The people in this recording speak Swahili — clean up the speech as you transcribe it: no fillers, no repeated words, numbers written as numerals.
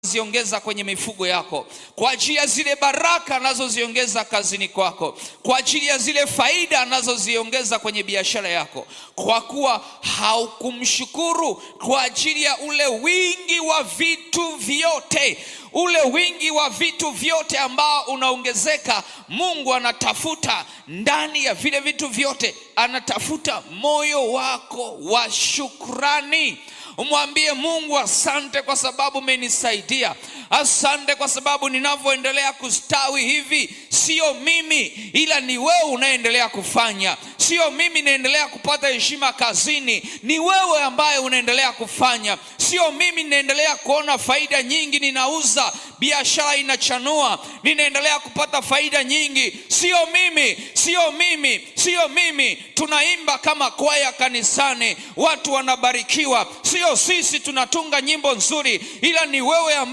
ziongeza kwenye mifugo yako, kwa ajili ya zile baraka anazoziongeza kazini kwako, kwa ajili ya zile faida anazoziongeza kwenye biashara yako, kwa kuwa haukumshukuru kwa ajili ya ule wingi wa vitu vyote. Ule wingi wa vitu vyote ambao unaongezeka, Mungu anatafuta ndani ya vile vitu vyote, anatafuta moyo wako wa shukrani. Umwambie Mungu, asante kwa sababu umenisaidia. Asante kwa sababu ninavyoendelea kustawi hivi, sio mimi ila ni wewe unaendelea kufanya. Sio mimi naendelea kupata heshima kazini, ni wewe ambaye unaendelea kufanya. Sio mimi naendelea kuona faida nyingi, ninauza, biashara inachanua, ninaendelea kupata faida nyingi. Sio mimi, sio mimi, sio mimi. Tunaimba kama kwaya kanisani, watu wanabarikiwa. Sio sisi tunatunga nyimbo nzuri, ila ni wewe ambaye